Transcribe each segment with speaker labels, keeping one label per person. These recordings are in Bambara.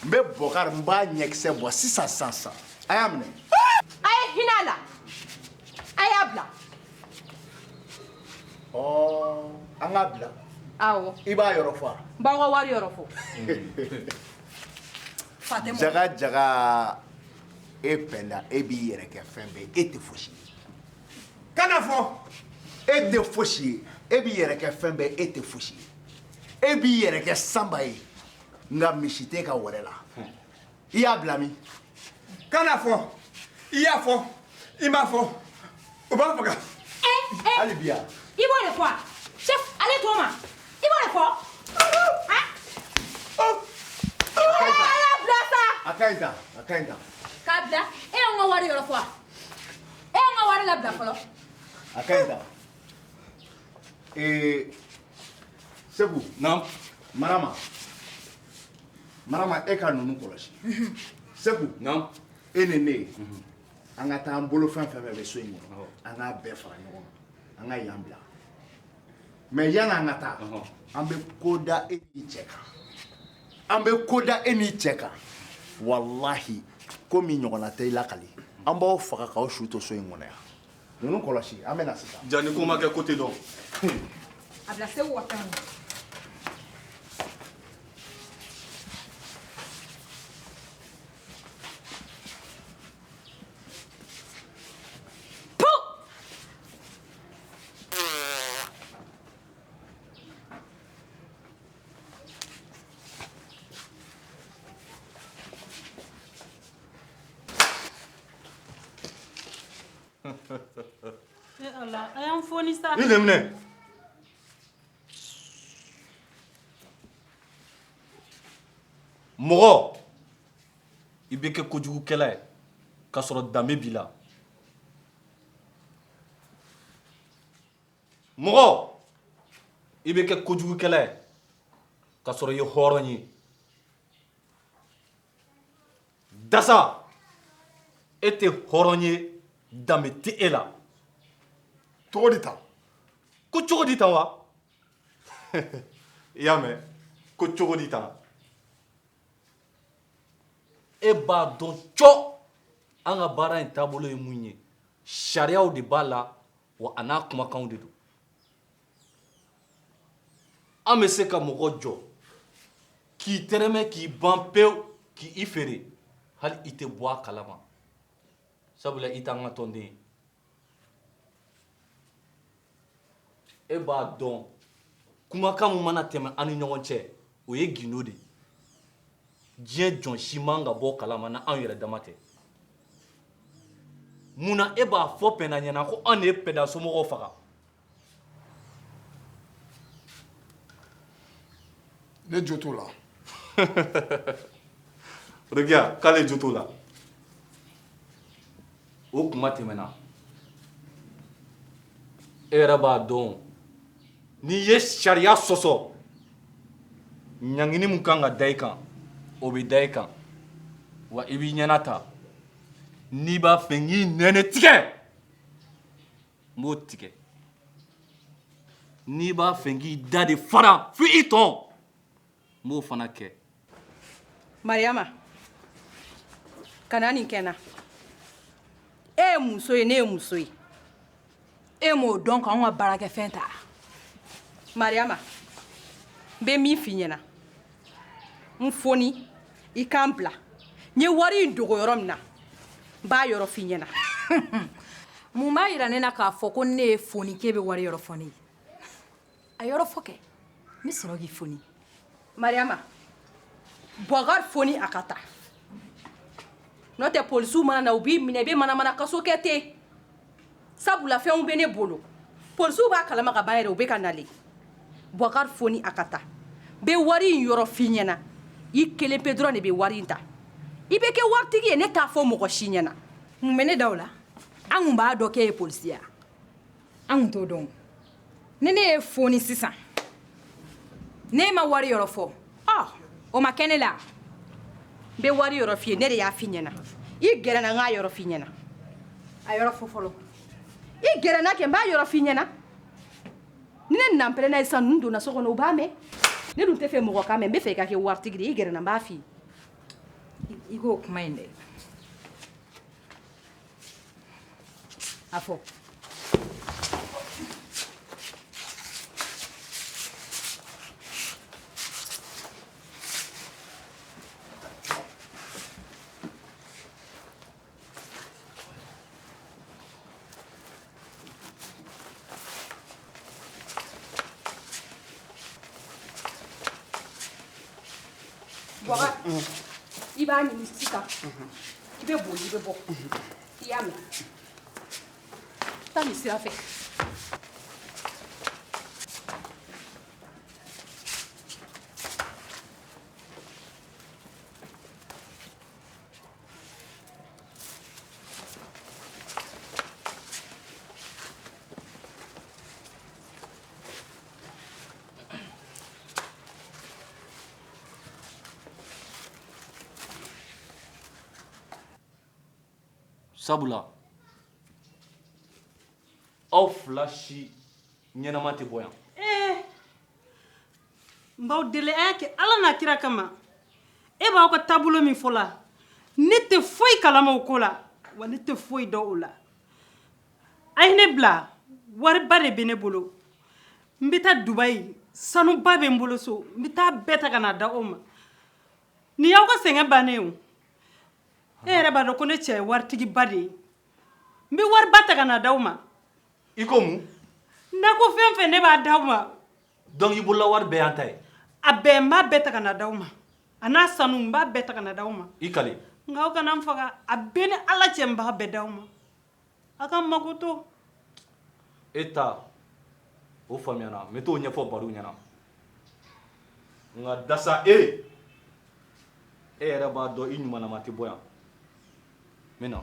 Speaker 1: Mbe Bokar mba nyekse bo sisan. Ayamne.
Speaker 2: Ay hinala. Ayabla.
Speaker 1: Oh, angabla.
Speaker 2: Awo.
Speaker 1: Iba yorofo.
Speaker 2: Bawo wari yorofo.
Speaker 1: Fatima. Jaga e penda e bi yere ke fembe e te foshi. Kana fo. E te foshi e bi yere ke fembe e te foshi. E bi yere ke samba e nga mishite ka worela. Iya blami.
Speaker 3: Kana fo. Iya fo. Ima fo. Oba faga.
Speaker 1: Ali biya.
Speaker 2: Ibo le quoi? Chef, allez toi. Ibo le quoi? Hein?
Speaker 1: Akaita.
Speaker 2: Kabla, e nga wari yorofo. E nga wari la bla folo.
Speaker 1: Akaita. Sebu.
Speaker 3: Non.
Speaker 1: Marama e ka nunu kolosi. Sebu.
Speaker 3: Non.
Speaker 1: E ne. An ka taa an bolo fɛn bɛ so in kɔnɔ an k'a bɛɛ fara ɲɔgɔn kan an ka yan bila mais yanni an ka taa an bɛ ko da e n'i cɛ kan walahi ko min ɲɔgɔnna tɛ i lakali an b'aw faga k'aw su to so in kɔnɔ yan ninnu kɔlɔsi an bɛ na sisan.
Speaker 3: Jani ko ma kɛ côté dɔn.
Speaker 2: A bila se wa kan.
Speaker 4: Allah, ayam foni sa.
Speaker 3: Ni lemne. Mɔgɔ I bɛ kɛ kojugukɛla ye k'a sɔrɔ danbe b'i la. Mɔgɔ I bɛ kɛ kojugukɛla ye k'a sɔrɔ I ye hɔrɔn ye. Dasa e tɛ hɔrɔn ye danbe tɛ e la.
Speaker 1: cogo di tan.
Speaker 3: Ko cogo di tan wa? I y'a mɛn ko cogo di tan. E b'a dɔn cɔ an ka baara in taabolo ye mun ye sariyaw de b'a la wa a n'a kumakanw de don. An bɛ se ka mɔgɔ jɔ k'i tɛrɛmɛ k'i ban pewu k'i feere hali I tɛ bɔ a kalama sabula I t'an ka tɔnden ye. E b'a dɔn kumakan min mana tɛmɛ an ni ɲɔgɔn cɛ o ye gindo de ye. Diɲɛ jɔn si man ka bɔ kalama na an yɛrɛ dama tɛ. Munna e b'a fɔ Pɛnda ɲɛna ko an de ye Pɛnda somɔgɔw faga?
Speaker 1: ne jo t'o la.
Speaker 3: Regarde, k'ale jo t'o la. O kuma tɛmɛna. E yɛrɛ b'a dɔn n'i ye sariya sɔsɔ ɲangini min kan ka da I kan o bɛ da I kan wa I b'i ɲɛna ta n'i b'a fɛ k'i nɛnɛ tigɛ n b'o tigɛ n'i b'a fɛ k'i da de fara f'i tɔn n b'o fana kɛ.
Speaker 2: Mariama, kana nin kɛ n na. E ye muso ye ne ye muso ye. E m'o dɔn k'anw ka baarakɛfɛn ta. Mariama, n bɛ min f'i ɲɛna n foni I k'an bila n ye wari in dogo yɔrɔ min na n b'a yɔrɔ f'i ɲɛna.
Speaker 5: Mun b'a yira ne na k'a fɔ ko ne ye foni k'e bɛ wari yɔrɔ fɔ ne ye? A yɔrɔ fɔ kɛ n bɛ sɔrɔ k'i foni.
Speaker 2: Mariama, Bɔkari foni a ka taa n'o tɛ polisiw mana na u b'i minɛ I bɛ manamana kaso kɛ ten sabula fɛnw bɛ ne bolo polisiw b'a kalama ka ban yɛrɛ u bɛ ka nalen. Bɔkari foni a ka taa n bɛ wari in yɔrɔ f'i ɲɛna I kelen pe dɔrɔn de bɛ wari in ta I bɛ kɛ waritigi ye ne t'a fɔ mɔgɔ si ɲɛna.
Speaker 5: Mun bɛ ne da o la? An kun b'a dɔn k'e ye polisi ye wa? An kun t'o dɔn. Ni ne ye foni sisan ne ma wari yɔrɔ fɔ o ma kɛ ne la.
Speaker 2: n bɛ wari yɔrɔ f'i ye ne de y'a f'i ɲɛna I gɛrɛna n k'a yɔrɔ f'i ɲɛna.
Speaker 5: A yɔrɔ fɔ fɔlɔ.
Speaker 2: I gɛrɛna kɛ n b'a yɔrɔ f'i ɲɛna ni ne nanpɛlɛna ye sisan ninnu donna so kɔnɔ u b'a mɛn ne dun tɛ fɛ mɔgɔ k'a mɛn n bɛ fɛ I ka kɛ waritigi de ye I gɛrɛna n b'a f'i ye.
Speaker 5: I k'o kuma in dɛ. A fɔ.
Speaker 2: Bɔga I b'a ɲini sisan I bɛ boli I bɛ bɔ I y'a mɛn taa nin sira fɛ
Speaker 3: sabula aw fila si ɲɛnama tɛ bɔ yan
Speaker 4: n b'aw deli a y'a kɛ ala n'a kira kama e b'aw ka taabolo min fɔ la ne tɛ foyi kalama o ko la wa ne tɛ foyi dɔn o la a ye ne bila wariba de bɛ ne bolo n bɛ taa dubayi sanuba bɛ n bolo so n bɛ taa bɛɛ ta ka n'a da o ma nin y'aw ka sɛgɛn bannen o e yɛrɛ b'a dɔn ko ne cɛ ye waritigiba de ye n bɛ wariba ta ka n'a d'aw ma
Speaker 3: I ko mun
Speaker 4: nakɔ fɛn o fɛn ne b'a d'aw ma
Speaker 3: donc I bolola wari bɛɛ y'an ta ye
Speaker 4: a bɛɛ n b'a bɛɛ ta ka n'a d'aw ma a n'a sanu n b'a bɛɛ ta ka n'a d'aw ma
Speaker 3: I kale
Speaker 4: nka aw kana n faga a bɛɛ ni ala cɛ n b'a bɛɛ d'aw ma a ka n mago to
Speaker 3: e ta o faamuyana n bɛ t'o ɲɛfɔ baro ɲɛna nka dasa e yɛrɛ b'a dɔn I ɲumanama tɛ bɔ yan n bɛ na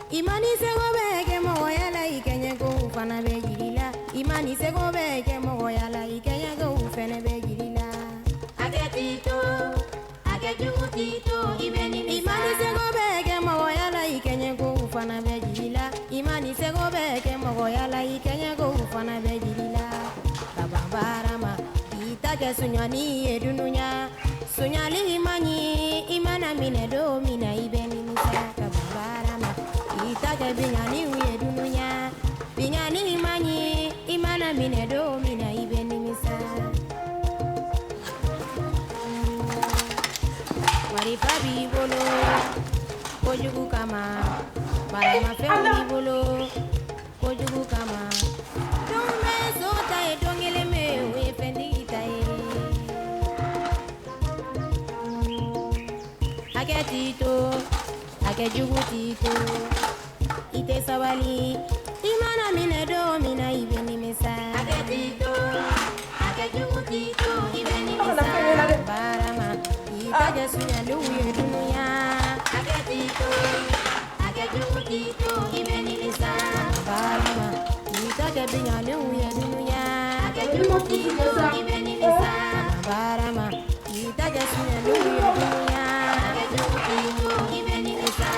Speaker 6: Imani sego beke moya la ikenye go fana be girila Imani sego beke moya la ikenye go fana be girila Agetito agetutito ibeni Imani sego beke moya la ikenye go fana be girila Imani sego beke moya la ikenye go fana be girila Kabambarama itake sunyani edununya sunyali imana minedo mina ibeni musa kabambarama itake binyani uyedununya binyani imana minedo mina ibeni misa marifa bibolo kojugu kama marama fengu bibolo kojugu kama dongme sota e dongele me we fendi itae kɛ t'i to a kɛ jugu t'i to i tɛ sabali i mana minɛ don min na i bɛ nimisa a kɛ t'i to a kɛ jugu t'i to i bɛ nimisa barama i ta kɛ suɲɛliw ye dunuya a kɛ t'i to a kɛ jugu t'i to i bɛ nimisa barama i ta kɛ biɲɛliw ye dunuya a kɛ jugu t'i to i bɛ nimisa barama i ta kɛ suɲɛliw ye dunuya a kɛ jugu t'i to i bɛ nimisa.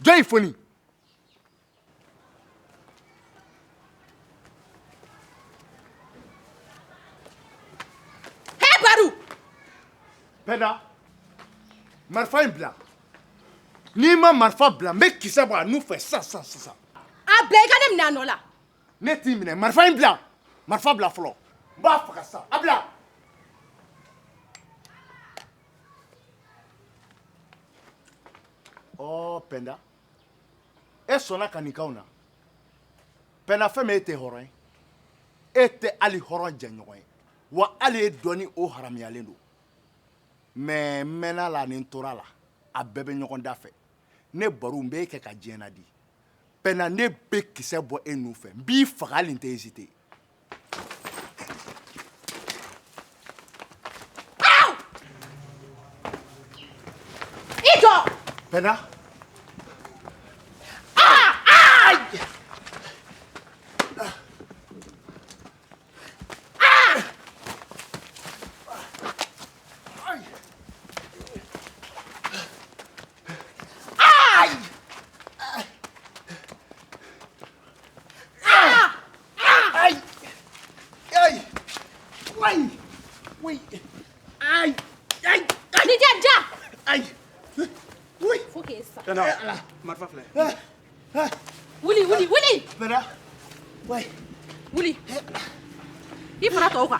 Speaker 1: Joy Foni.
Speaker 2: Hé Barou!
Speaker 1: Penda, marfa in bila. N'i ma marfa bila, n bɛ kisɛ bɔ a nu fɛ sisan.
Speaker 2: A bila i ka ne minɛ a nɔ la.
Speaker 1: Ne t'i minɛ, marfa in bila. Marfa bila fɔlɔ. N b'a faga sisan. A bila. Penda, e sɔnna ka nin k'anw na. Penda, fɛn min e tɛ hɔrɔn ye, e tɛ hali hɔrɔn jɛɲɔgɔn ye, wa hali e dɔnni o haramuyalen don. Mais n mɛnna la ni n tora la, a bɛɛ bɛ ɲɔgɔn da fɛ. Ne baro n b'e kɛ ka diɲɛ na di. Penda, ne bɛ kisɛ bɔ e nu fɛ, n b'i faga hali n tɛ hésiter.
Speaker 2: I jɔ!
Speaker 1: Penda.
Speaker 2: Wuli! Wuli! I fara tɔw kan.